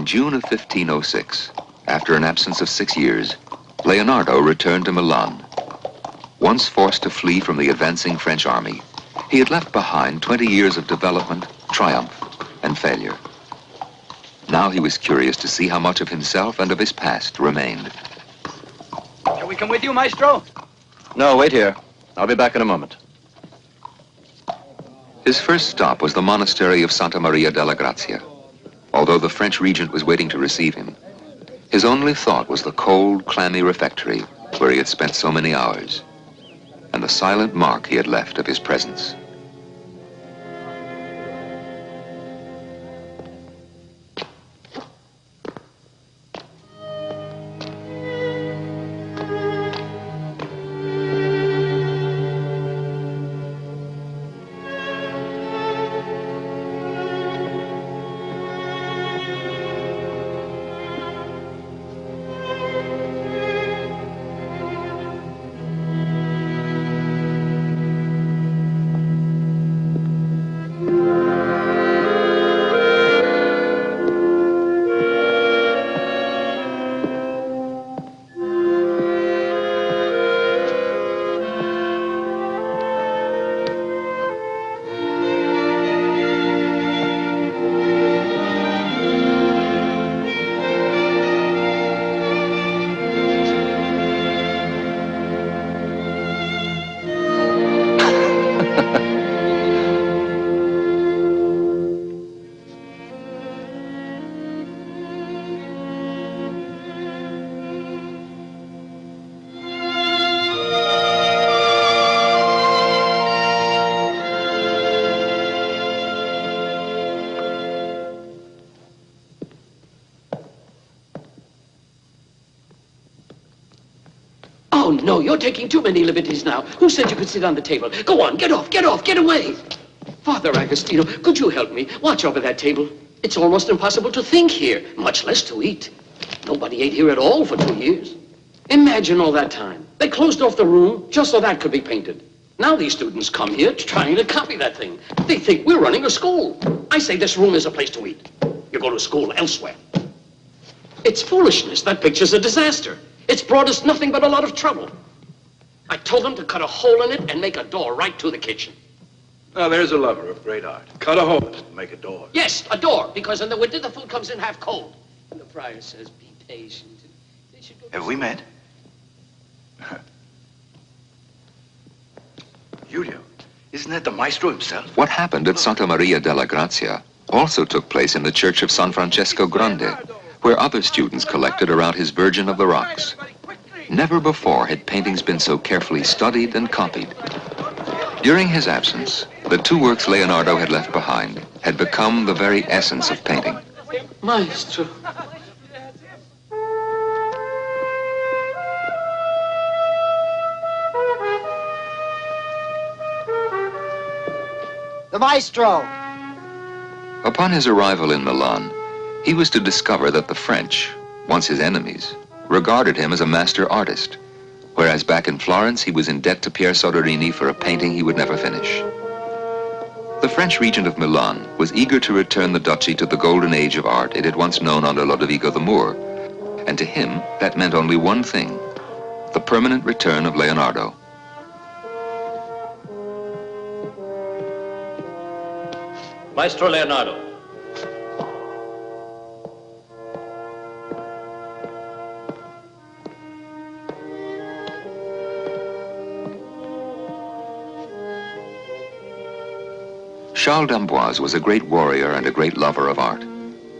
June of 1506, after an absence of 6 years, Leonardo returned to Milan. Once forced to flee from the advancing French army, he had left behind 20 years of development, triumph, and failure. Now he was curious to see how much of himself and of his past remained. Shall we come with you, Maestro? No, wait here. I'll be back in a moment. His first stop was the monastery of Santa Maria della Grazia. Although the French regent was waiting to receive him, his only thought was the cold, clammy refectory where he had spent so many hours, and the silent mark he had left of his presence. Oh, no, you're taking too many liberties now. Who said you could sit on the table? Go on, get off, get away. Father Agostino, could you help me? Watch over that table. It's almost impossible to think here, much less to eat. Nobody ate here at all for 2 years. Imagine all that time. They closed off the room just so that could be painted. Now these students come here trying to copy that thing. They think we're running a school. I say this room is a place to eat. You go to school elsewhere. It's foolishness. That picture's a disaster. It's brought us nothing but a lot of trouble. I told them to cut a hole in it and make a door right to the kitchen. Now, there's a lover of great art. Cut a hole in it and make a door. Yes, a door, because in the winter the food comes in half cold. And the friar says, be patient. They should go Have we met? Julio, isn't that the maestro himself? What happened at Santa Maria della Grazia also took place in the church of San Francesco Grande, where other students collected around his Virgin of the Rocks. Never before had paintings been so carefully studied and copied. During his absence, the 2 works Leonardo had left behind had become the very essence of painting. Maestro. The maestro. Upon his arrival in Milan, he was to discover that the French, once his enemies, regarded him as a master artist, whereas back in Florence he was in debt to Pier Soderini for a painting he would never finish. The French regent of Milan was eager to return the duchy to the golden age of art it had once known under Lodovico the Moor, and to him that meant only one thing, the permanent return of Leonardo. Maestro Leonardo. Charles d'Amboise was a great warrior and a great lover of art.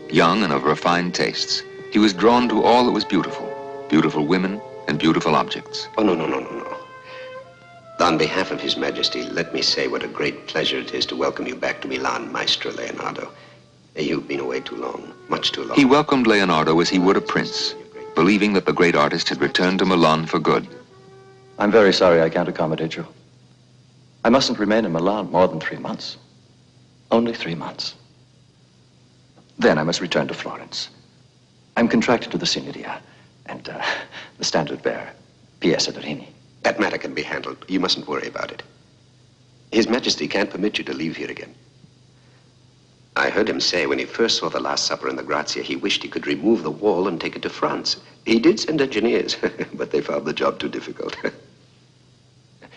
Young and of refined tastes, he was drawn to all that was beautiful, beautiful women and beautiful objects. Oh, no. On behalf of His Majesty, let me say what a great pleasure it is to welcome you back to Milan, Maestro Leonardo. You've been away too long, much too long. He welcomed Leonardo as he would a prince, believing that the great artist had returned to Milan for good. I'm very sorry I can't accommodate you. I mustn't remain in Milan more than 3 months. Only 3 months. Then I must return to Florence. I'm contracted to the Signoria and the standard bearer, Pier Soderini. That matter can be handled. You mustn't worry about it. His Majesty can't permit you to leave here again. I heard him say when he first saw the Last Supper in the Grazia, he wished he could remove the wall and take it to France. He did send engineers, but they found the job too difficult.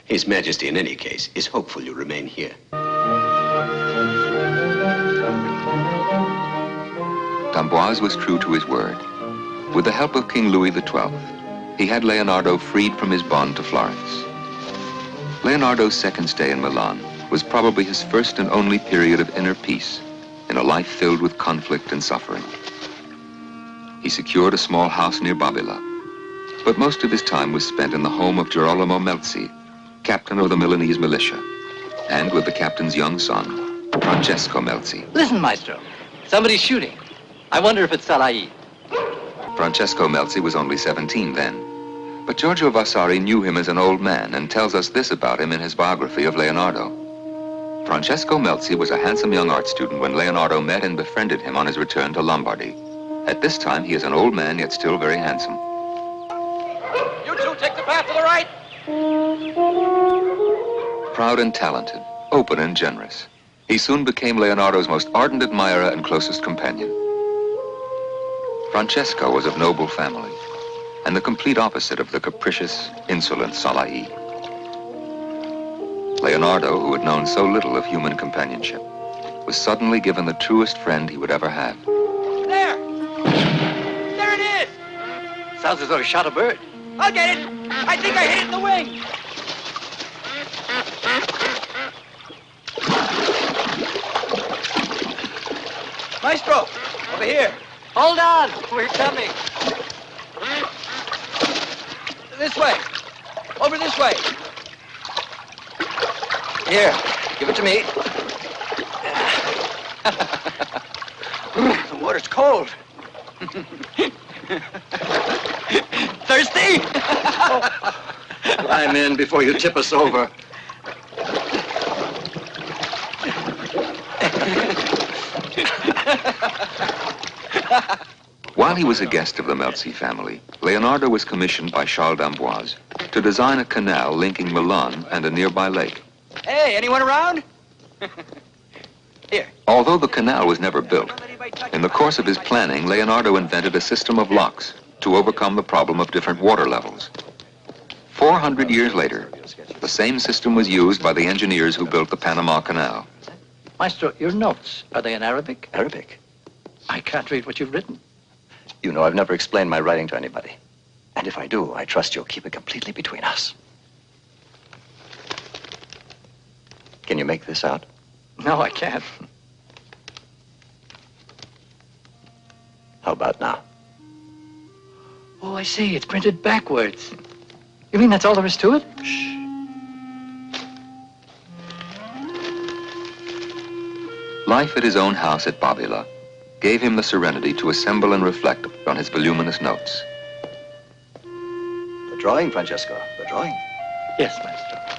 His Majesty, in any case, is hopeful you remain here. D'Amboise was true to his word. With the help of King Louis XII, he had Leonardo freed from his bond to Florence. Leonardo's second stay in Milan was probably his first and only period of inner peace in a life filled with conflict and suffering. He secured a small house near Babila, but most of his time was spent in the home of Girolamo Melzi, captain of the Milanese militia, and with the captain's young son, Francesco Melzi. Listen, Maestro. Somebody's shooting. I wonder if it's Salai. Francesco Melzi was only 17 then, but Giorgio Vasari knew him as an old man and tells us this about him in his biography of Leonardo. Francesco Melzi was a handsome young art student when Leonardo met and befriended him on his return to Lombardy. At this time, he is an old man, yet still very handsome. You two take the path to the right. Proud and talented, open and generous, he soon became Leonardo's most ardent admirer and closest companion. Francesco was of noble family, and the complete opposite of the capricious, insolent Salai. Leonardo, who had known so little of human companionship, was suddenly given the truest friend he would ever have. There! There it is! Sounds as though he shot a bird. I'll get it! I think I hit it in the wing! Maestro! Over here! Hold on! We're coming. This way! Over this way! Here, give it to me. The water's cold. Thirsty? Climb in before you tip us over. While he was a guest of the Melzi family, Leonardo was commissioned by Charles d'Amboise to design a canal linking Milan and a nearby lake. Hey, anyone around? Here. Although the canal was never built, in the course of his planning, Leonardo invented a system of locks to overcome the problem of different water levels. 400 years later, the same system was used by the engineers who built the Panama Canal. Maestro, your notes, are they in Arabic? Arabic? I can't read what you've written. You know I've never explained my writing to anybody. And if I do, I trust you'll keep it completely between us. Can you make this out? No, I can't. How about now? Oh, I see. It's printed backwards. You mean that's all there is to it? Shh. Life at his own house at Babila gave him the serenity to assemble and reflect on his voluminous notes. The drawing, Francesco, the drawing. Yes, Maestro.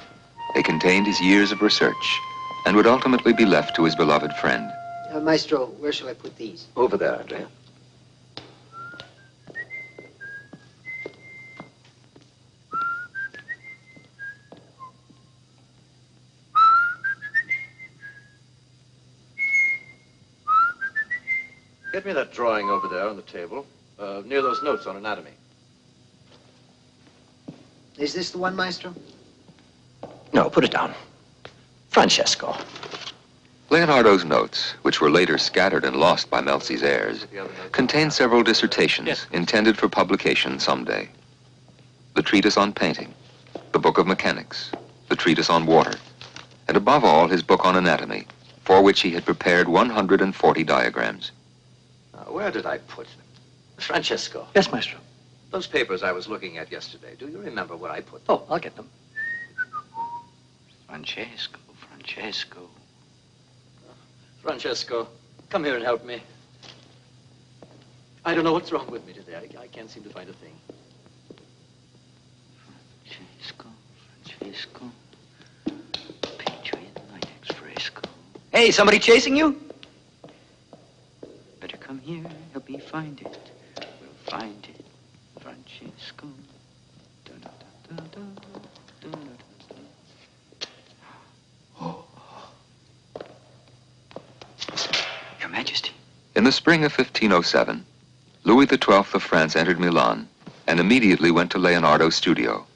They contained his years of research and would ultimately be left to his beloved friend. Maestro, where shall I put these? Over there, Andrea. Get me that drawing over there on the table, near those notes on anatomy. Is this the one, Maestro? No, put it down. Francesco. Leonardo's notes, which were later scattered and lost by Melzi's heirs, contained several dissertations Yes. intended for publication someday. The treatise on painting, the book of mechanics, the treatise on water, and above all, his book on anatomy, for which he had prepared 140 diagrams. Where did I put Francesco? Yes, Maestro. Those papers I was looking at yesterday, do you remember where I put them? Oh, I'll get them. Francesco, Francesco. Francesco, come here and help me. I don't know what's wrong with me today. I can't seem to find a thing. Francesco, Francesco. Patriot Night ex fresco. Hey, somebody chasing you? Better come here, help me find it. We'll find it. Francesco. In the spring of 1507, Louis XII of France entered Milan and immediately went to Leonardo's studio.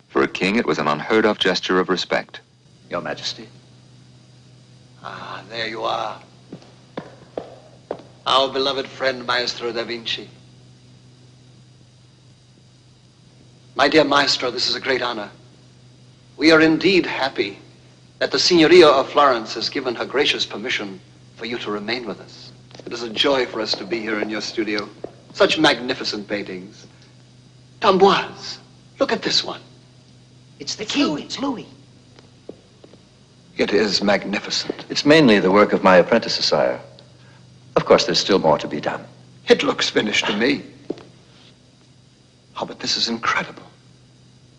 For a king, it was an unheard-of gesture of respect. Your Majesty. Ah, there you are. Our beloved friend, Maestro da Vinci. My dear Maestro, this is a great honor. We are indeed happy that the Signoria of Florence has given her gracious permission for you to remain with us. It is a joy for us to be here in your studio. Such magnificent paintings. D'Amboise, look at this one. It's the king. It's Louis. It is magnificent. It's mainly the work of my apprentices, sire. Of course, there's still more to be done. It looks finished to me. Oh, but this is incredible.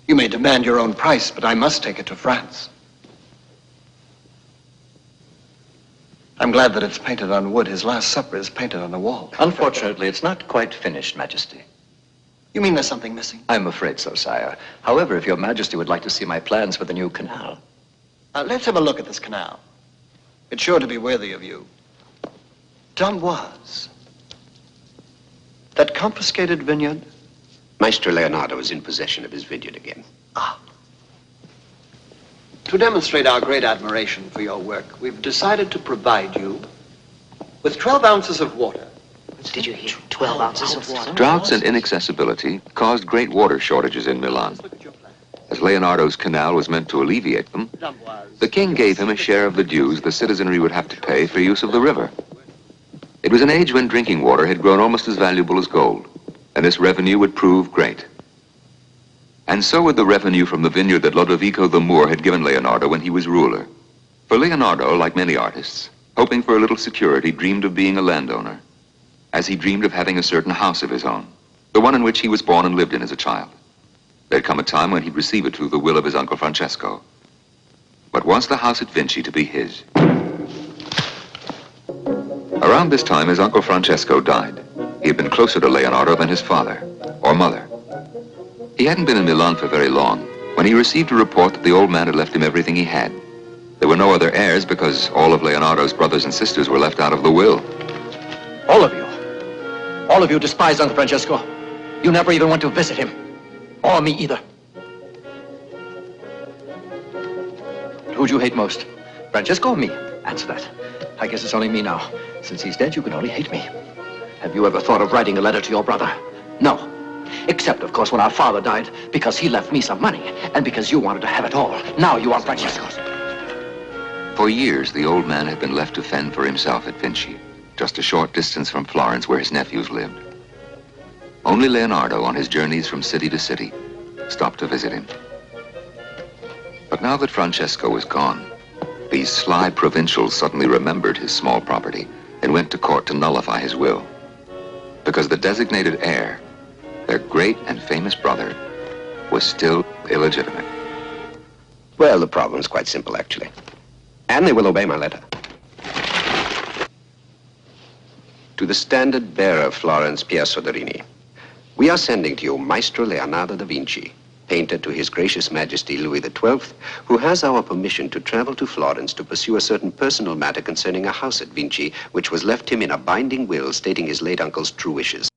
You may demand your own price, but I must take it to France. I'm glad that it's painted on wood. His Last Supper is painted on the wall. Unfortunately, it's not quite finished, Majesty. You mean there's something missing? I'm afraid so, sire. However, if your Majesty would like to see my plans for the new canal. Let's have a look at this canal. It's sure to be worthy of you. D'Amboise. That confiscated vineyard? Maestro Leonardo is in possession of his vineyard again. Ah. To demonstrate our great admiration for your work, we've decided to provide you with 12 ounces of water. Did you hear? 12 ounces of water. Droughts and inaccessibility caused great water shortages in Milan. As Leonardo's canal was meant to alleviate them, the king gave him a share of the dues the citizenry would have to pay for use of the river. It was an age when drinking water had grown almost as valuable as gold, and this revenue would prove great. And so would the revenue from the vineyard that Lodovico the Moor had given Leonardo when he was ruler. For Leonardo, like many artists, hoping for a little security, dreamed of being a landowner, as he dreamed of having a certain house of his own, the one in which he was born and lived in as a child. There'd come a time when he'd receive it through the will of his uncle Francesco. But wants the house at Vinci to be his. Around this time, his uncle Francesco died. He had been closer to Leonardo than his father, or mother. He hadn't been in Milan for very long when he received a report that the old man had left him everything he had. There were no other heirs because all of Leonardo's brothers and sisters were left out of the will. All of you despise Uncle Francesco. You never even went to visit him. Or me either. Who'd you hate most? Francesco or me? Answer that. I guess it's only me now. Since he's dead, you can only hate me. Have you ever thought of writing a letter to your brother? No. Except, of course, when our father died, because he left me some money, and because you wanted to have it all. Now you want Francesco's. For years, the old man had been left to fend for himself at Vinci, just a short distance from Florence where his nephews lived. Only Leonardo, on his journeys from city to city, stopped to visit him. But now that Francesco was gone, these sly provincials suddenly remembered his small property and went to court to nullify his will. Because the designated heir, their great and famous brother, was still illegitimate. Well, the problem's quite simple, actually. And they will obey my letter. To the standard bearer of Florence, Pier Soderini, we are sending to you Maestro Leonardo da Vinci, painter to His Gracious Majesty Louis XII, who has our permission to travel to Florence to pursue a certain personal matter concerning a house at Vinci, which was left him in a binding will stating his late uncle's true wishes.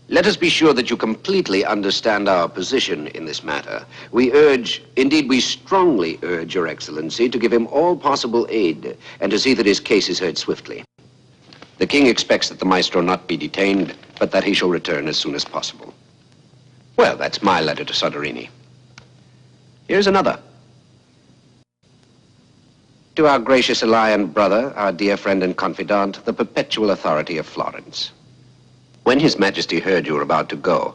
Let us be sure that you completely understand our position in this matter. We urge, indeed we strongly urge, Your Excellency, to give him all possible aid and to see that his case is heard swiftly. The king expects that the maestro not be detained, but that he shall return as soon as possible. Well, that's my letter to Soderini. Here's another. To our gracious ally and brother, our dear friend and confidant, the perpetual authority of Florence. When His Majesty heard you were about to go,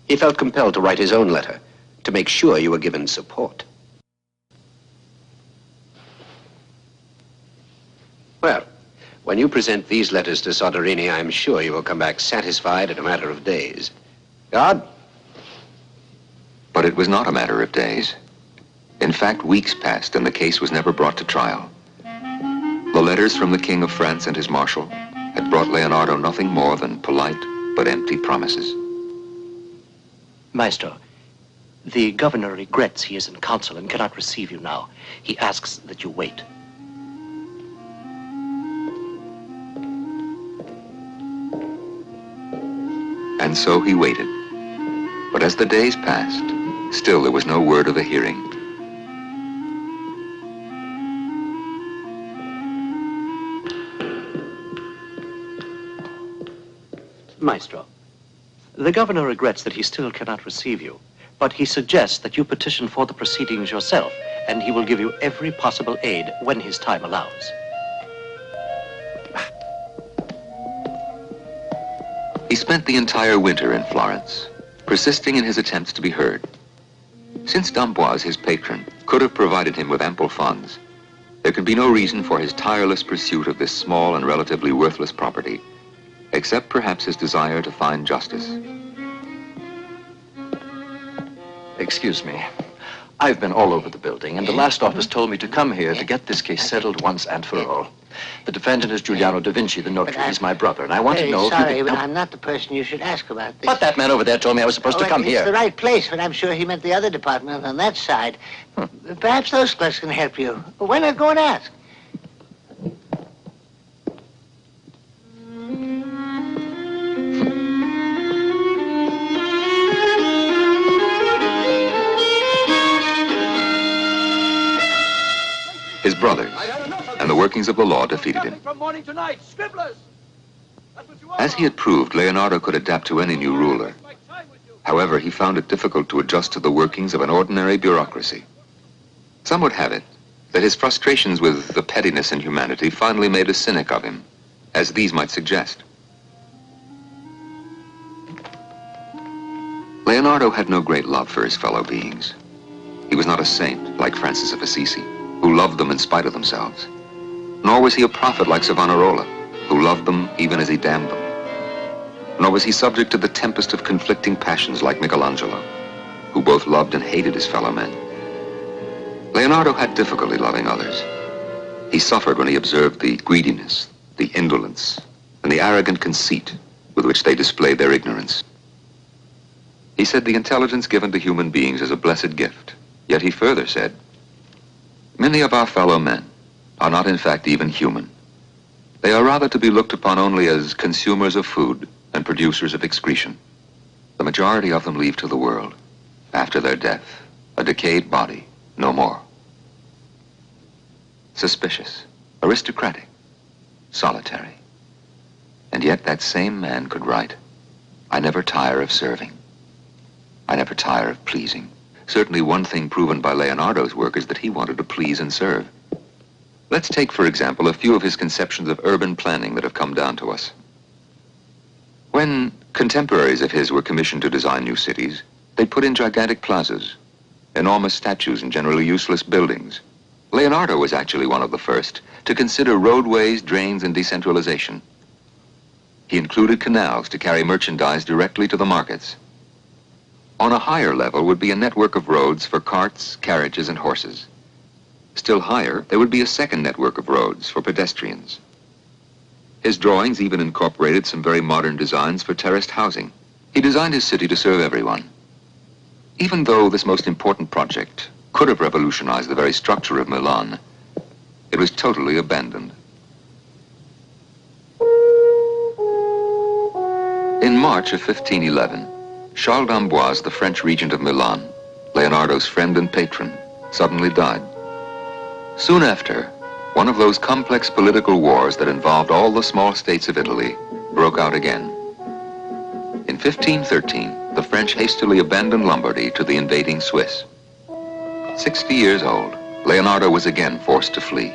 he felt compelled to write his own letter to make sure you were given support. Well, when you present these letters to Soderini, I'm sure you will come back satisfied in a matter of days. God? But it was not a matter of days. In fact, weeks passed and the case was never brought to trial. The letters from the King of France and his marshal had brought Leonardo nothing more than polite but empty promises. Maestro, the governor regrets he is in council and cannot receive you now. He asks that you wait. And so he waited. But as the days passed, still there was no word of a hearing. Maestro, the governor regrets that he still cannot receive you, but he suggests that you petition for the proceedings yourself, and he will give you every possible aid when his time allows. He spent the entire winter in Florence, persisting in his attempts to be heard. Since d'Amboise, his patron, could have provided him with ample funds, there could be no reason for his tireless pursuit of this small and relatively worthless property, except perhaps his desire to find justice. Excuse me. I've been all over the building, and the last office told me to come here to get this case settled once and for all. The defendant is Giuliano da Vinci, the notary. He's my brother, and I want to know if you Sorry, could... but I'm not the person you should ask about this. But that man over there told me I was supposed to come It's here. the right place, but I'm sure he meant the other department on that side. Perhaps those clerks can help you. Why not go and ask? His brothers and the workings of the law defeated him. From morning to night, scribblers! As he had proved, Leonardo could adapt to any new ruler. However, he found it difficult to adjust to the workings of an ordinary bureaucracy. Some would have it that his frustrations with the pettiness and humanity finally made a cynic of him, as these might suggest. Leonardo had no great love for his fellow beings. He was not a saint like Francis of Assisi, who loved them in spite of themselves. Nor was he a prophet like Savonarola, who loved them even as he damned them. Nor was he subject to the tempest of conflicting passions like Michelangelo, who both loved and hated his fellow men. Leonardo had difficulty loving others. He suffered when he observed the greediness, the indolence, and the arrogant conceit with which they displayed their ignorance. He said the intelligence given to human beings is a blessed gift. Yet he further said, many of our fellow men are not in fact even human. They are rather to be looked upon only as consumers of food and producers of excretion. The majority of them leave to the world, after their death, a decayed body, no more. Suspicious, aristocratic, solitary. And yet that same man could write, I never tire of serving. I never tire of pleasing. Certainly one thing proven by Leonardo's work is that he wanted to please and serve. Let's take, for example, a few of his conceptions of urban planning that have come down to us. When contemporaries of his were commissioned to design new cities, they put in gigantic plazas, enormous statues and generally useless buildings. Leonardo was actually one of the first to consider roadways, drains, and decentralization. He included canals to carry merchandise directly to the markets. On a higher level would be a network of roads for carts, carriages, and horses. Still higher, there would be a second network of roads for pedestrians. His drawings even incorporated some very modern designs for terraced housing. He designed his city to serve everyone. Even though this most important project could have revolutionized the very structure of Milan, it was totally abandoned. In March of 1511, Charles d'Amboise, the French regent of Milan, Leonardo's friend and patron, suddenly died. Soon after, one of those complex political wars that involved all the small states of Italy broke out again. In 1513, the French hastily abandoned Lombardy to the invading Swiss. 60 years old, Leonardo was again forced to flee.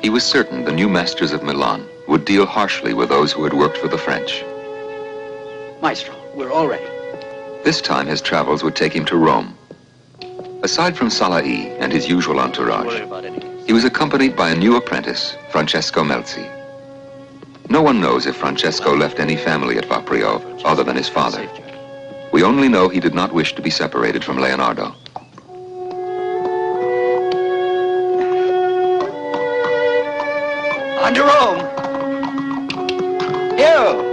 He was certain the new masters of Milan would deal harshly with those who had worked for the French. Maestro, we're all ready. This time his travels would take him to Rome. Aside from Salai and his usual entourage, he was accompanied by a new apprentice, Francesco Melzi. No one knows if Francesco left any family at Vaprio other than his father. We only know he did not wish to be separated from Leonardo. On to Rome! Here!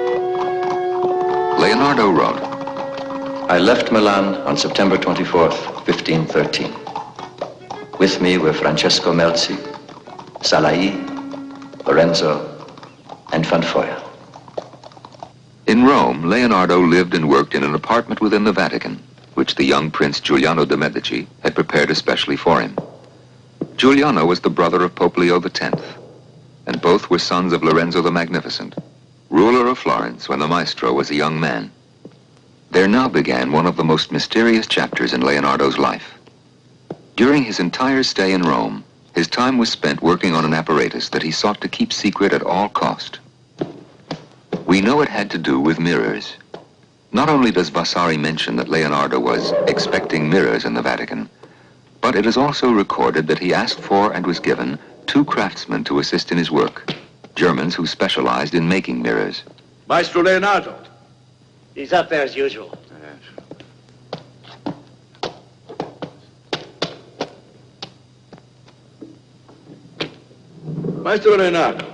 Leonardo wrote, I left Milan on September 24th, 1513. With me were Francesco Melzi, Salai, Lorenzo, and Fanfoya. In Rome, Leonardo lived and worked in an apartment within the Vatican, which the young Prince Giuliano de' Medici had prepared especially for him. Giuliano was the brother of Pope Leo X, and both were sons of Lorenzo the Magnificent, ruler of Florence when the maestro was a young man. There now began one of the most mysterious chapters in Leonardo's life. During his entire stay in Rome, his time was spent working on an apparatus that he sought to keep secret at all cost. We know it had to do with mirrors. Not only does Vasari mention that Leonardo was expecting mirrors in the Vatican, but it is also recorded that he asked for and was given 2 craftsmen to assist in his work, Germans who specialized in making mirrors. Maestro Leonardo. He's up there as usual. Maestro Leonardo.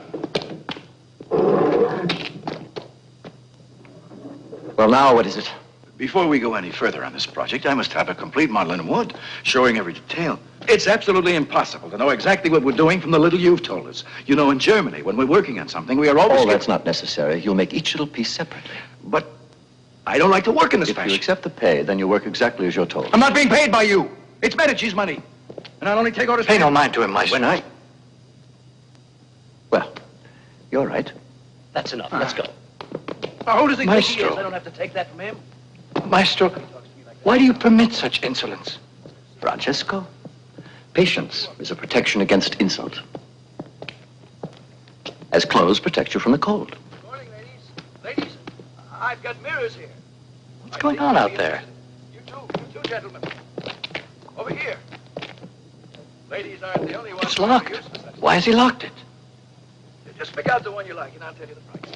Well, now, what is it? Before we go any further on this project, I must have a complete model in wood, showing every detail. It's absolutely impossible to know exactly what we're doing from the little you've told us. You know, in Germany, when we're working on something, we are always... Oh, that's not necessary. You'll make each little piece separately. But I don't like to work in this fashion. If you accept the pay, then you work exactly as you're told. I'm not being paid by you. It's Medici's money. And I'll only take orders... Pay no mind to him, Maestro. When I... Well, you're right. That's enough. Let's go. Now, who does he think he Maestro. is? I don't have to take that from him. Maestro, why do you permit such insolence? Francesco, patience is a protection against insult. As clothes protect you from the cold. Good morning, ladies. Ladies, I've got mirrors here. What's going on out there? You two gentlemen. Over here. Ladies aren't the only ones. It's locked. Why has he locked it? Just pick out the one you like, and I'll tell you the price.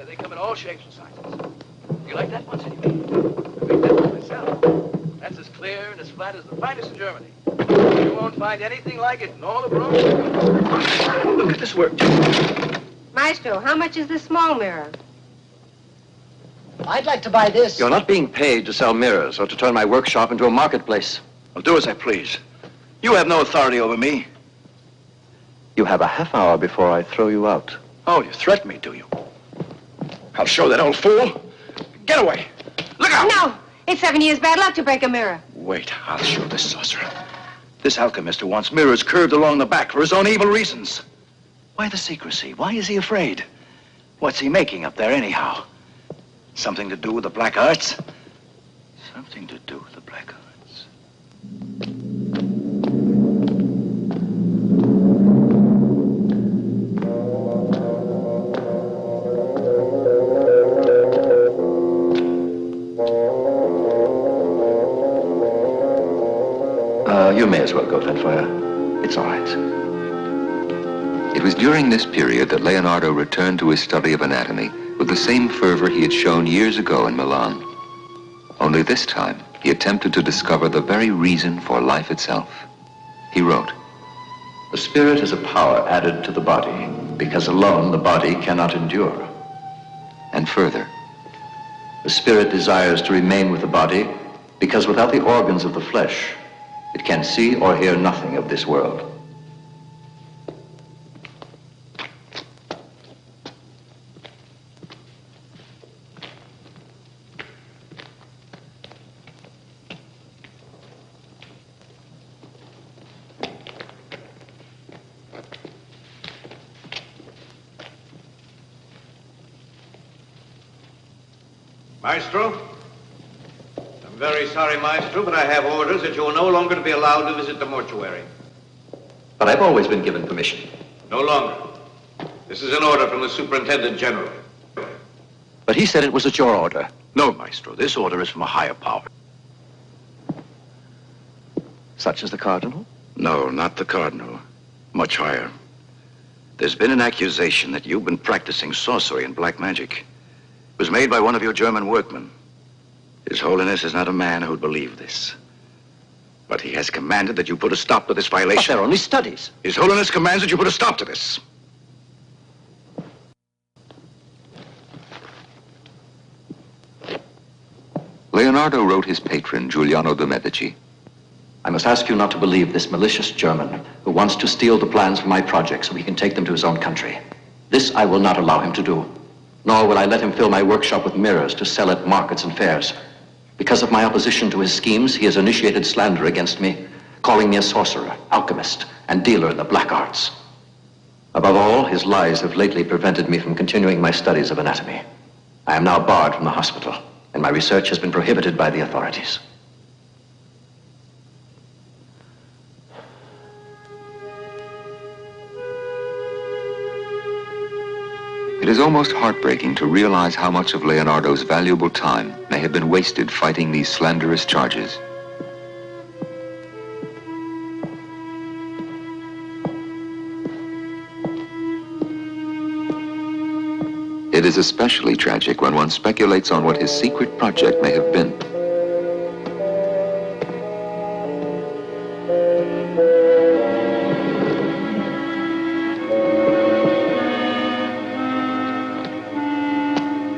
They come in all shapes and sizes. You like that one, senor? I made that one myself. That's as clear and as flat as the finest in Germany. You won't find anything like it in all of Rome. Look at this work. Maestro, how much is this small mirror? I'd like to buy this. You're not being paid to sell mirrors or to turn my workshop into a marketplace. I'll do as I please. You have no authority over me. You have a half hour before I throw you out. Oh, you threaten me, do you? I'll show that old fool. Get away. Look out! No! It's 7 years bad luck to break a mirror. Wait, I'll show this sorcerer. This alchemist who wants mirrors curved along the back for his own evil reasons. Why the secrecy? Why is he afraid? What's he making up there anyhow? Something to do with the black arts? Something to do with the black arts. You may as well go, Fenfire. It's all right. It was during this period that Leonardo returned to his study of anatomy with the same fervor he had shown years ago in Milan. Only this time, he attempted to discover the very reason for life itself. He wrote, The spirit is a power added to the body, because alone the body cannot endure. And further, The spirit desires to remain with the body, because without the organs of the flesh, it can see or hear nothing of this world. Maestro? I'm very sorry, Maestro, but I have orders that you are no longer to be allowed to visit the mortuary. But I've always been given permission. No longer. This is an order from the Superintendent General. But he said it was at your order. No, Maestro, this order is from a higher power. Such as the Cardinal? No, not the Cardinal. Much higher. There's been an accusation that you've been practicing sorcery and black magic. It was made by one of your German workmen. His Holiness is not a man who'd believe this. But he has commanded that you put a stop to this violation. But they're only studies. His Holiness commands that you put a stop to this. Leonardo wrote his patron, Giuliano de' Medici. I must ask you not to believe this malicious German who wants to steal the plans for my project so he can take them to his own country. This I will not allow him to do. Nor will I let him fill my workshop with mirrors to sell at markets and fairs. Because of my opposition to his schemes, he has initiated slander against me, calling me a sorcerer, alchemist, and dealer in the black arts. Above all, his lies have lately prevented me from continuing my studies of anatomy. I am now barred from the hospital, and my research has been prohibited by the authorities. It is almost heartbreaking to realize how much of Leonardo's valuable time may have been wasted fighting these slanderous charges. It is especially tragic when one speculates on what his secret project may have been.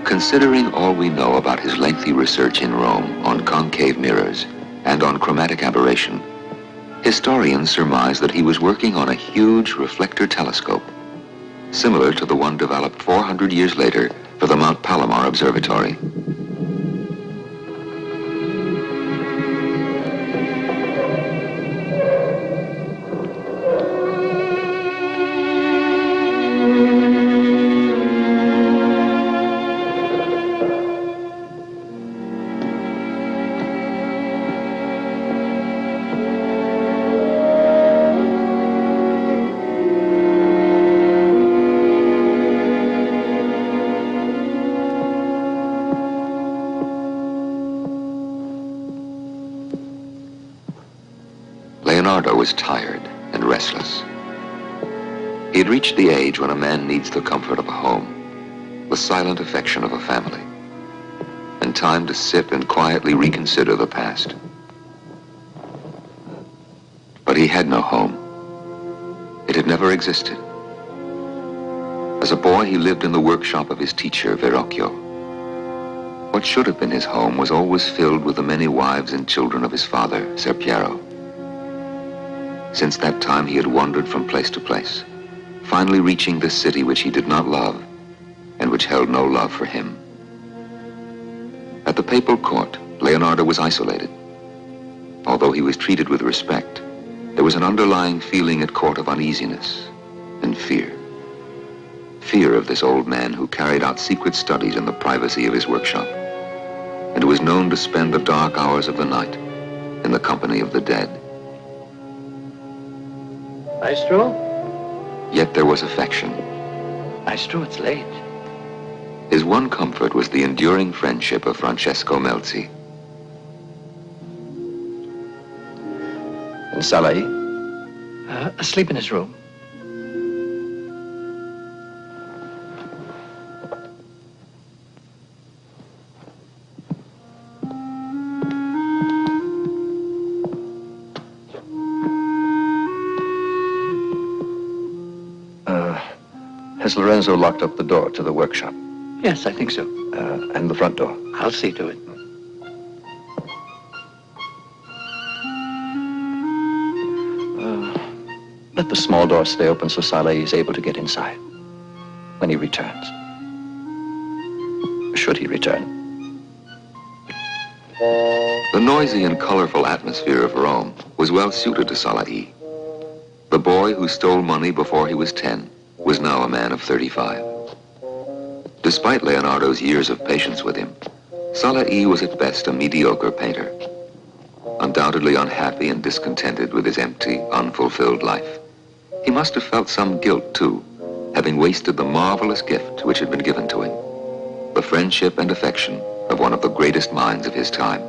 Considering all we know about his lengthy research in Rome on concave mirrors and on chromatic aberration, historians surmise that he was working on a huge reflector telescope, similar to the one developed 400 years later for the Mount Palomar Observatory. Leonardo was tired and restless. He had reached the age when a man needs the comfort of a home, the silent affection of a family, and time to sit and quietly reconsider the past. But he had no home. It had never existed. As a boy, he lived in the workshop of his teacher, Verrocchio. What should have been his home was always filled with the many wives and children of his father, Ser Piero. Since that time, he had wandered from place to place, finally reaching this city which he did not love and which held no love for him. At the papal court, Leonardo was isolated. Although he was treated with respect, there was an underlying feeling at court of uneasiness and fear. Fear of this old man who carried out secret studies in the privacy of his workshop and who was known to spend the dark hours of the night in the company of the dead. Maestro? Yet there was affection. Maestro, it's late. His one comfort was the enduring friendship of Francesco Melzi. And Salai? Asleep in his room. Has Lorenzo locked up the door to the workshop? Yes, I think so. And the front door? I'll see to it. Let the small door stay open so Saleh is able to get inside when he returns. Should he return? The noisy and colorful atmosphere of Rome was well suited to Salai. The boy who stole money before he was 10 was now a man of 35. Despite Leonardo's years of patience with him, Salai was at best a mediocre painter, undoubtedly unhappy and discontented with his empty, unfulfilled life. He must have felt some guilt, too, having wasted the marvelous gift which had been given to him, the friendship and affection of one of the greatest minds of his time.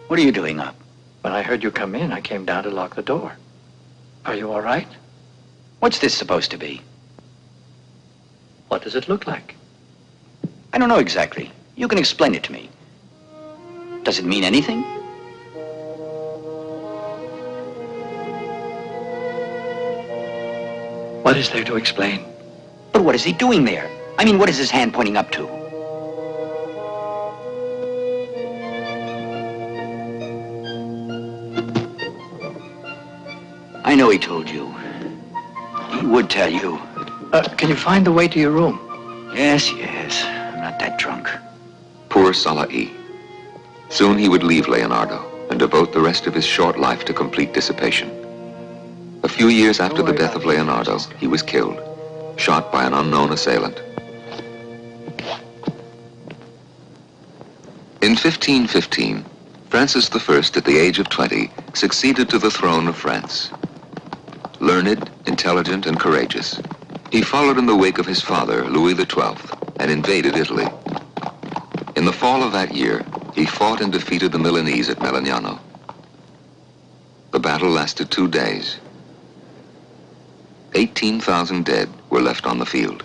What are you doing up? When I heard you come in, I came down to lock the door. Are you all right? What's this supposed to be? What does it look like? I don't know exactly. You can explain it to me. Does it mean anything? What is there to explain? But what is he doing there? I mean, what is his hand pointing up to? know he told you. He would tell you. Can you find the way to your room? Yes, yes. I'm not that drunk. Poor Salahi. Soon he would leave Leonardo and devote the rest of his short life to complete dissipation. A few years after the death of Leonardo, he was killed, shot by an unknown assailant. In 1515, Francis I, at the age of 20, succeeded to the throne of France. Learned, intelligent, and courageous, he followed in the wake of his father, Louis XII, and invaded Italy. In the fall of that year, he fought and defeated the Milanese at Melegnano. The battle lasted 2 days. 18,000 dead were left on the field.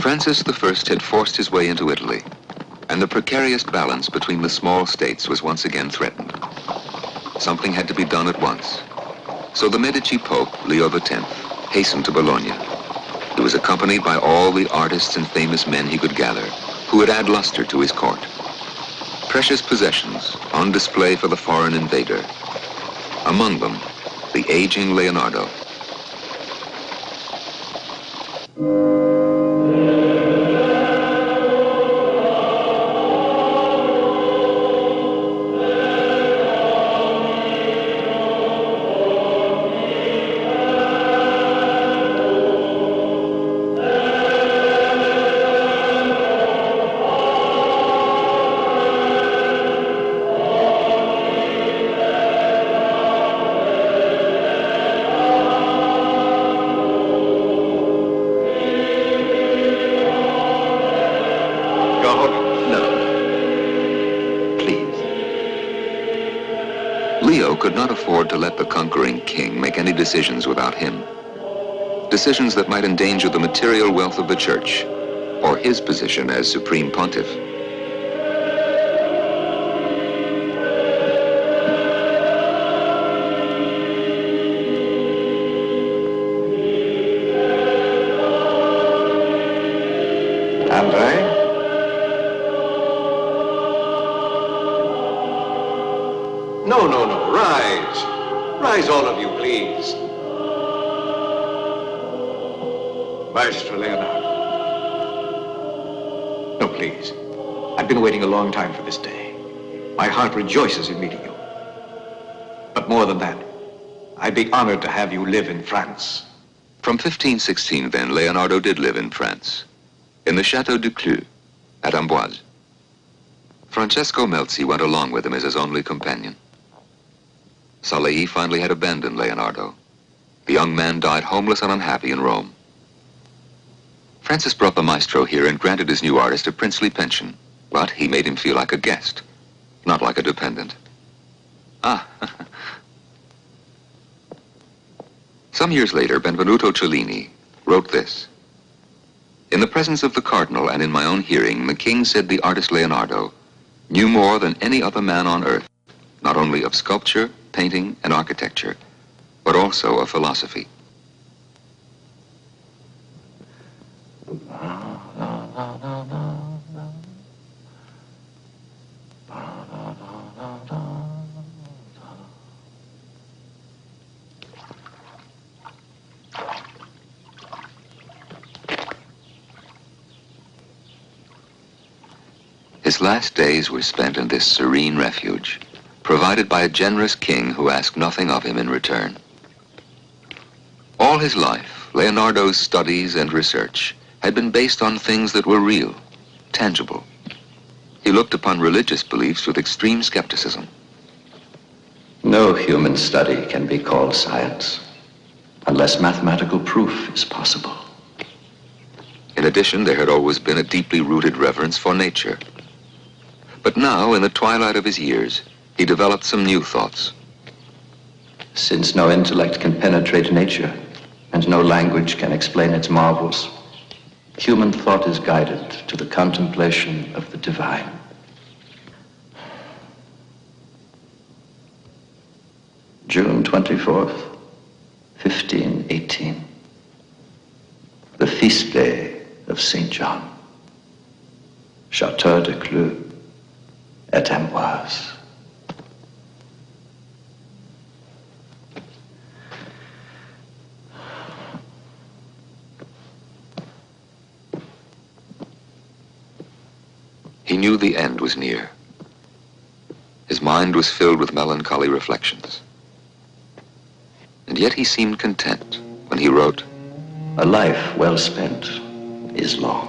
Francis I had forced his way into Italy, and the precarious balance between the small states was once again threatened. Something had to be done at once. So the Medici Pope, Leo X, hastened to Bologna. He was accompanied by all the artists and famous men he could gather, who would add luster to his court. Precious possessions on display for the foreign invader. Among them, the aging Leonardo. Leo could not afford to let the conquering king make any decisions without him. Decisions that might endanger the material wealth of the church or his position as supreme pontiff. No. Rise. Rise, all of you, please. Maestro Leonardo. No, please. I've been waiting a long time for this day. My heart rejoices in meeting you. But more than that, I'd be honored to have you live in France. From 1516, then, Leonardo did live in France, in the Château du Clou, at Amboise. Francesco Melzi went along with him as his only companion. Salahi finally had abandoned Leonardo. The young man died homeless and unhappy in Rome. Francis brought the maestro here and granted his new artist a princely pension, but he made him feel like a guest, not like a dependent. Some years later, Benvenuto Cellini wrote this. In the presence of the cardinal and in my own hearing, the king said the artist Leonardo knew more than any other man on earth, not only of sculpture, painting, and architecture, but also of philosophy. His last days were spent in this serene refuge, provided by a generous king who asked nothing of him in return. All his life, Leonardo's studies and research had been based on things that were real, tangible. He looked upon religious beliefs with extreme skepticism. No human study can be called science unless mathematical proof is possible. In addition, there had always been a deeply rooted reverence for nature. But now, in the twilight of his years, he developed some new thoughts. Since no intellect can penetrate nature and no language can explain its marvels, human thought is guided to the contemplation of the divine. June 24th, 1518. The feast day of St. John. Château de Cleux et Amboise. He knew the end was near. His mind was filled with melancholy reflections. And yet he seemed content when he wrote, "A life well spent is long."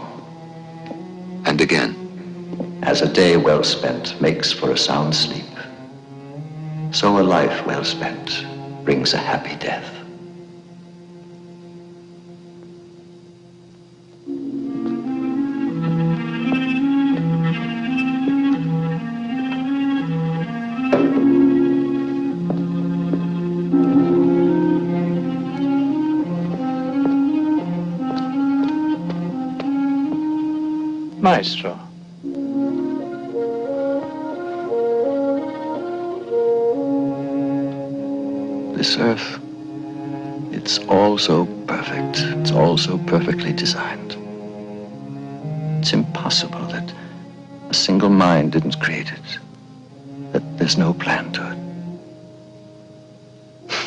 And again, "As a day well spent makes for a sound sleep, so a life well spent brings a happy death." Maestro. This earth, it's all so perfect. It's all so perfectly designed. It's impossible that a single mind didn't create it, that there's no plan to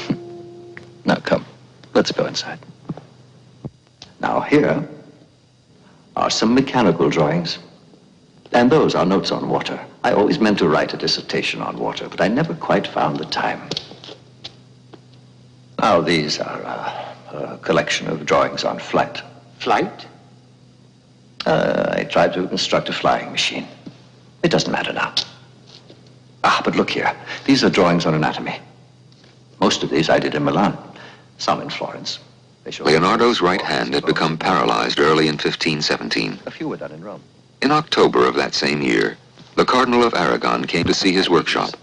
it. Now come, let's go inside. Now here are some mechanical drawings, and those are notes on water. I always meant to write a dissertation on water, but I never quite found the time. Now these are a collection of drawings on flight. Flight? I tried to construct a flying machine. It doesn't matter now. But look here. These are drawings on anatomy. Most of these I did in Milan, some in Florence. Leonardo's right hand had become paralyzed early in 1517. A few were done in Rome. In October of that same year, the Cardinal of Aragon came to see his workshop.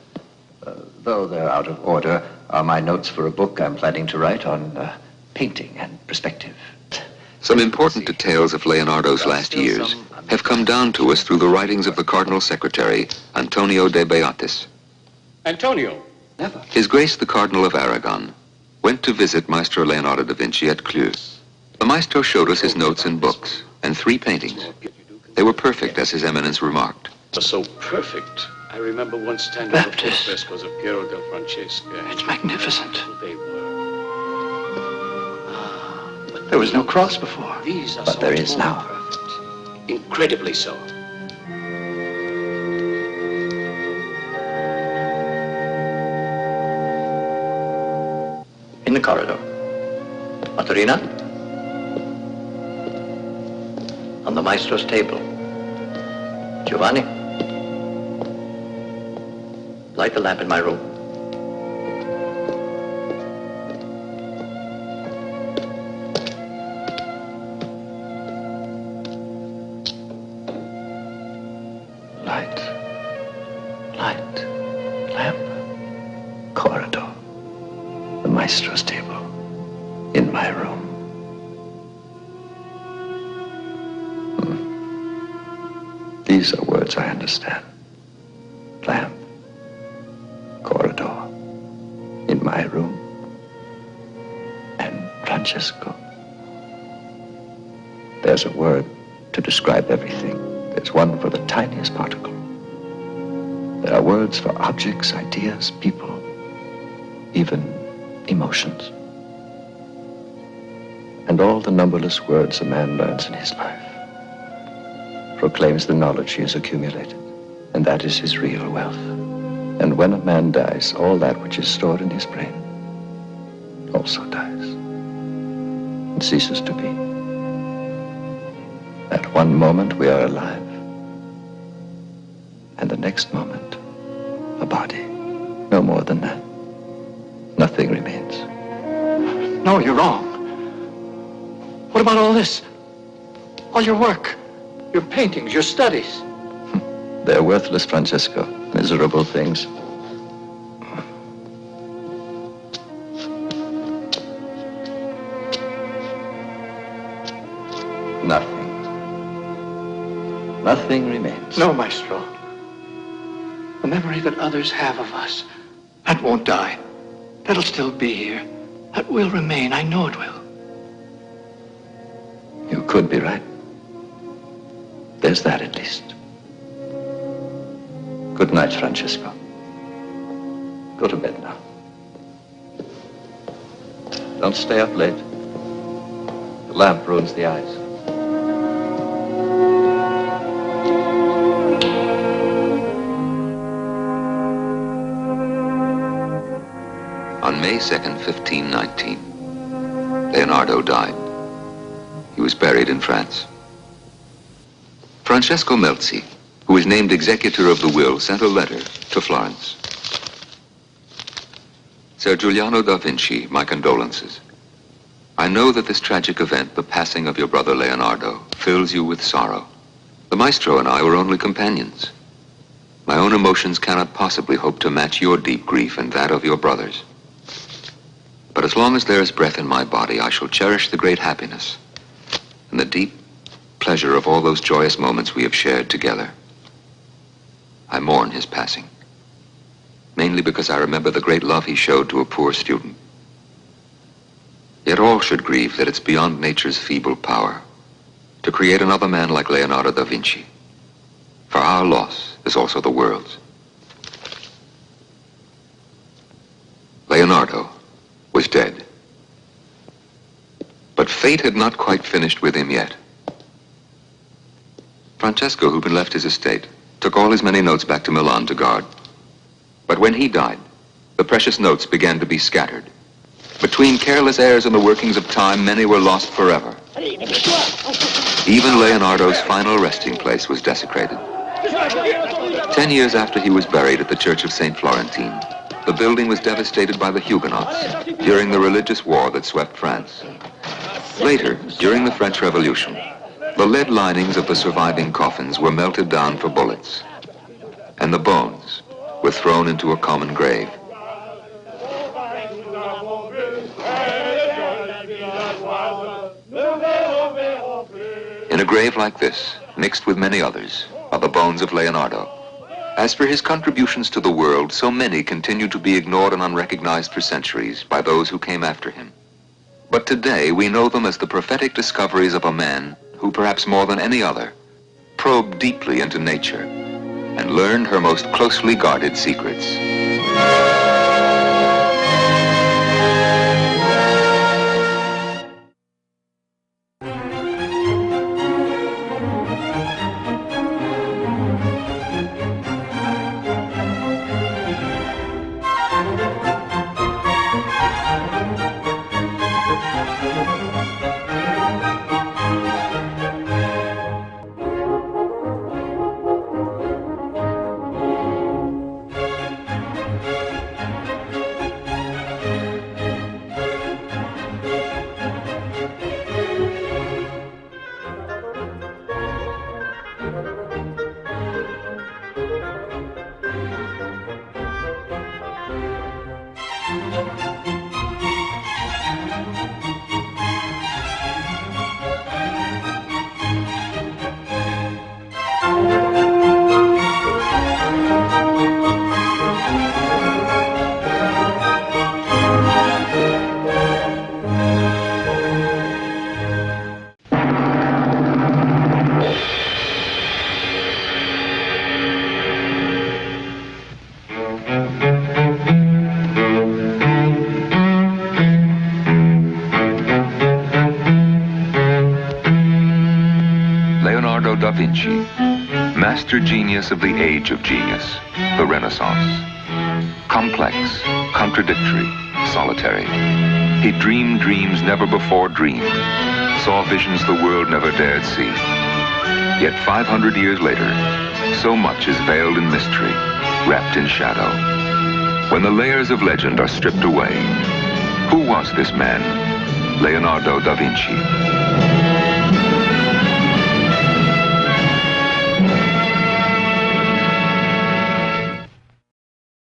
Though they're out of order, are my notes for a book I'm planning to write on painting and perspective. Some important details of Leonardo's last years have come down to us through the writings of the Cardinal's secretary, Antonio de Beatis. Antonio. Never. His Grace the Cardinal of Aragon went to visit Maestro Leonardo da Vinci at Cleux. The maestro showed us his notes and books, and 3 paintings. They were perfect, as His Eminence remarked. So perfect. I remember once standing before the frescoes of Piero del Francesca. It's magnificent. They were. There was no cross before. These are But so there is more now. perfect. Incredibly so. In the corridor. Maturina? On the maestro's table. Giovanni? Light the lamp in my room. Light. Light. Lamp. Corridor. The maestro's table. In my room. These are words I understand. Lamp. Corridor. In my room. And Francesco. There's a word to describe everything. There's one for the tiniest particle. There are words for objects, ideas, people, even emotions. And all the numberless words a man learns in his life proclaims the knowledge he has accumulated, and that is his real wealth. And when a man dies, all that which is stored in his brain also dies and ceases to be. At one moment we are alive, and the next moment a body. No more than that. Nothing remains. No, you're wrong. What about all this? All your work, your paintings, your studies? They're worthless, Francesco. Miserable things. Nothing. Nothing remains. No, Maestro. The memory that others have of us, that won't die. That'll still be here. That will remain. I know it will. You could be right. There's that at least. Good night, Francesco. Go to bed now. Don't stay up late. The lamp ruins the eyes. On May 2nd, 1519, Leonardo died. He was buried in France. Francesco Melzi, who was named executor of the will, sent a letter to Florence. Ser Giuliano da Vinci, my condolences. I know that this tragic event, the passing of your brother Leonardo, fills you with sorrow. The maestro and I were only companions. My own emotions cannot possibly hope to match your deep grief and that of your brothers. But as long as there is breath in my body, I shall cherish the great happiness and the deep pleasure of all those joyous moments we have shared together. I mourn his passing, mainly because I remember the great love he showed to a poor student. Yet all should grieve that it's beyond nature's feeble power to create another man like Leonardo da Vinci. For our loss is also the world's. Leonardo was dead. But fate had not quite finished with him yet. Francesco, who'd been left his estate, took all his many notes back to Milan to guard. But when he died, the precious notes began to be scattered. Between careless heirs and the workings of time, many were lost forever. Even Leonardo's final resting place was desecrated. 10 years after he was buried at the Church of St. Florentine, the building was devastated by the Huguenots during the religious war that swept France. Later, during the French Revolution, the lead linings of the surviving coffins were melted down for bullets, and the bones were thrown into a common grave. In a grave like this, mixed with many others, are the bones of Leonardo. As for his contributions to the world, so many continue to be ignored and unrecognized for centuries by those who came after him. But today, we know them as the prophetic discoveries of a man who, perhaps more than any other, probed deeply into nature and learned her most closely guarded secrets. Leonardo da Vinci, master genius of the age of genius, the Renaissance. Complex, contradictory, solitary. He dreamed dreams never before dreamed, saw visions the world never dared see. Yet 500 years later, so much is veiled in mystery, wrapped in shadow. When the layers of legend are stripped away, who was this man, Leonardo da Vinci?